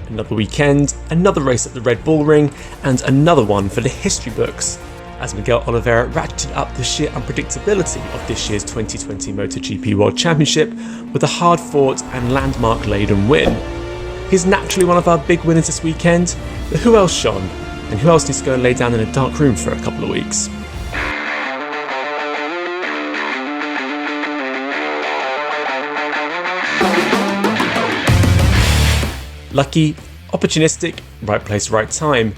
another weekend, another race at the Red Bull Ring, and another one for the history books, as Miguel Oliveira ratcheted up the sheer unpredictability of this year's 2020 MotoGP World Championship with a hard-fought and landmark-laden win. He's naturally one of our big winners this weekend, but who else shone? And who else needs to go and lay down in a dark room for a couple of weeks? Lucky, opportunistic, right place, right time.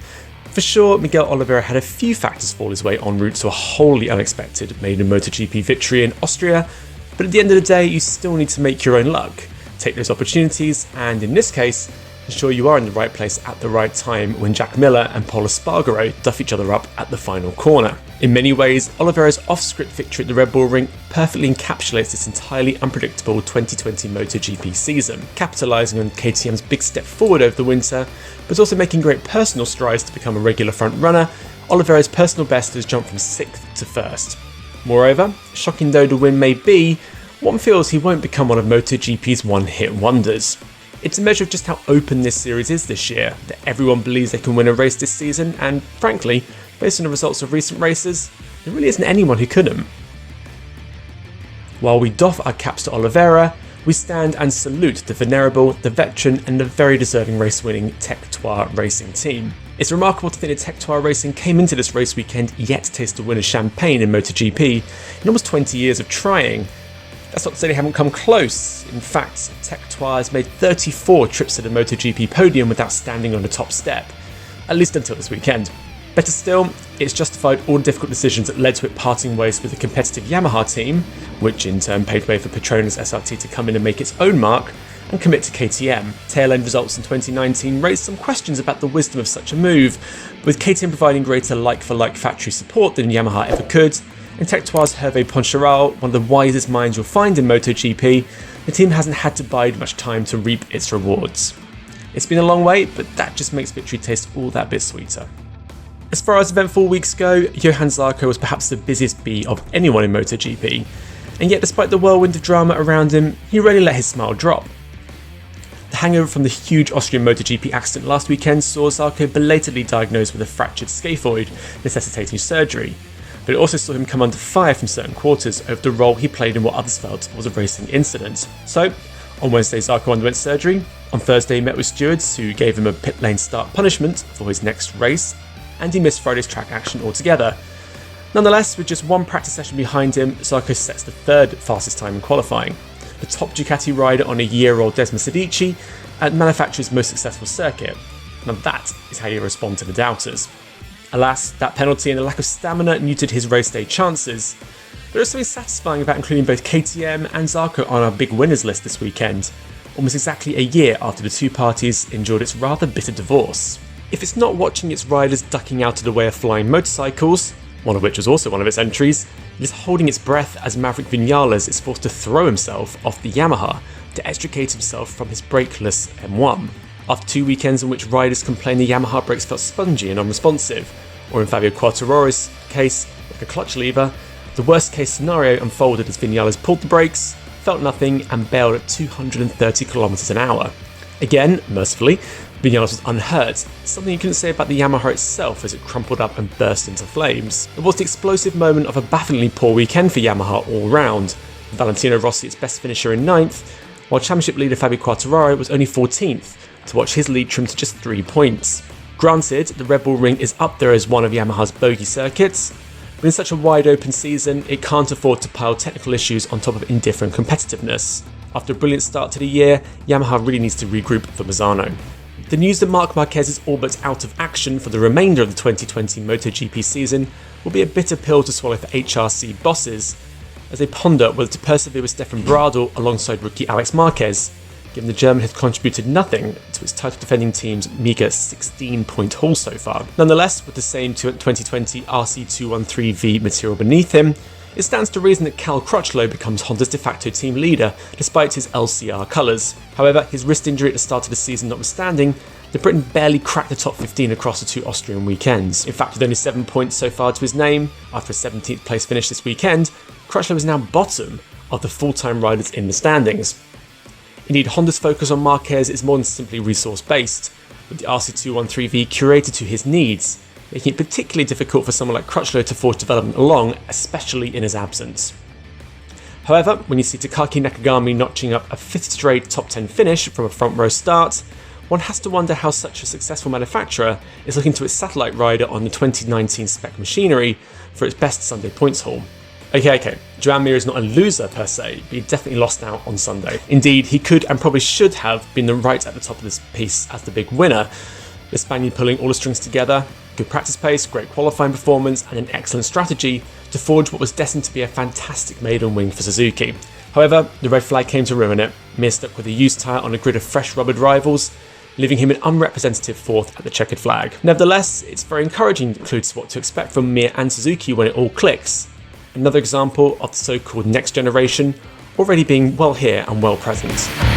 For sure, Miguel Oliveira had a few factors fall his way en route to a wholly unexpected maiden MotoGP victory in Austria, but at the end of the day, you still need to make your own luck, take those opportunities, and in this case, ensure you are in the right place at the right time when Jack Miller and Pol Espargaro duff each other up at the final corner. In many ways, Oliveira's off-script victory at the Red Bull Ring perfectly encapsulates this entirely unpredictable 2020 MotoGP season, capitalising on KTM's big step forward over the winter, but also making great personal strides to become a regular front-runner. Oliveira's personal best has jumped from 6th to 1st. Moreover, shocking though the win may be, one feels he won't become one of MotoGP's one-hit wonders. It's a measure of just how open this series is this year, that everyone believes they can win a race this season, and frankly, based on the results of recent races, there really isn't anyone who couldn't. While we doff our caps to Oliveira, we stand and salute the venerable, the veteran, and the very deserving race-winning Tech3 Racing team. It's remarkable to think that Tech3 Racing came into this race weekend yet to taste the winner's champagne in MotoGP in almost 20 years of trying. That's not to say they haven't come close. In fact, Tech3 has made 34 trips to the MotoGP podium without standing on the top step, at least until this weekend. Better still, it's justified all the difficult decisions that led to it parting ways with the competitive Yamaha team, which in turn paved way for Petronas SRT to come in and make its own mark, and commit to KTM. Tail-end results in 2019 raised some questions about the wisdom of such a move, with KTM providing greater like-for-like factory support than Yamaha ever could, and Tech3's Hervé Poncharal, one of the wisest minds you'll find in MotoGP, the team hasn't had to bide much time to reap its rewards. It's been a long way, but that just makes victory taste all that bit sweeter. As far as eventful weeks go, Johann Zarco was perhaps the busiest bee of anyone in MotoGP, and yet despite the whirlwind of drama around him, he rarely let his smile drop. The hangover from the huge Austrian MotoGP accident last weekend saw Zarco belatedly diagnosed with a fractured scaphoid, necessitating surgery, but it also saw him come under fire from certain quarters over the role he played in what others felt was a racing incident. So, on Wednesday Zarco underwent surgery, on Thursday he met with stewards who gave him a pit lane start punishment for his next race, and he missed Friday's track action altogether. Nonetheless, with just one practice session behind him, Zarco sets the third fastest time in qualifying. The top Ducati rider on a year-old Desmond Sedici at the manufacturer's most successful circuit. Now that is how you respond to the doubters. Alas, that penalty and a lack of stamina neutered his race day chances. There is something satisfying about including both KTM and Zarco on our big winners list this weekend, almost exactly a year after the two parties endured its rather bitter divorce. If it's not watching its riders ducking out of the way of flying motorcycles, one of which was also one of its entries, it is holding its breath as Maverick Vinales is forced to throw himself off the Yamaha to extricate himself from his brakeless M1. After 2 weekends in which riders complained the Yamaha brakes felt spongy and unresponsive, or in Fabio Quartararo's case, like a clutch lever, the worst case scenario unfolded as Vinales pulled the brakes, felt nothing, and bailed at 230 km an hour. Again, mercifully, Vinales was unhurt, something you couldn't say about the Yamaha itself as it crumpled up and burst into flames. It was the explosive moment of a bafflingly poor weekend for Yamaha all round, Valentino Rossi its best finisher in 9th, while championship leader Fabio Quartararo was only 14th, to watch his lead trim to just 3 points. Granted, the Red Bull Ring is up there as one of Yamaha's bogey circuits, but in such a wide open season, it can't afford to pile technical issues on top of indifferent competitiveness. After a brilliant start to the year, Yamaha really needs to regroup for Misano. The news that Marc Marquez is all but out of action for the remainder of the 2020 MotoGP season will be a bitter pill to swallow for HRC bosses, as they ponder whether to persevere with Stefan Bradl alongside rookie Alex Marquez, given the German has contributed nothing to its title defending team's meagre 16-point haul so far. Nonetheless, with the same 2020 RC213V material beneath him, it stands to reason that Cal Crutchlow becomes Honda's de facto team leader despite his LCR colours. However, his wrist injury at the start of the season notwithstanding, the Briton barely cracked the top 15 across the 2 Austrian weekends. In fact, with only 7 points so far to his name, after a 17th place finish this weekend, Crutchlow is now bottom of the full-time riders in the standings. Indeed, Honda's focus on Marquez is more than simply resource-based. with the RC213V curated to his needs, making it particularly difficult for someone like Crutchlow to forge development along, especially in his absence. However, when you see Takaki Nakagami notching up a 5th straight top 10 finish from a front row start, one has to wonder how such a successful manufacturer is looking to its satellite rider on the 2019 spec machinery for its best Sunday points haul. Okay, Joan Mir is not a loser per se, but he definitely lost out on Sunday. Indeed, he could and probably should have been right at the top of this piece as the big winner. The Spaniard pulling all the strings together, good practice pace, great qualifying performance, and an excellent strategy to forge what was destined to be a fantastic maiden win for Suzuki. However, the red flag came to ruin it. Mir stuck with a used tyre on a grid of fresh rubbered rivals, leaving him an unrepresentative 4th at the checkered flag. Nevertheless, it's very encouraging to include what to expect from Mir and Suzuki when it all clicks. Another example of the so-called next generation already being well here and well present.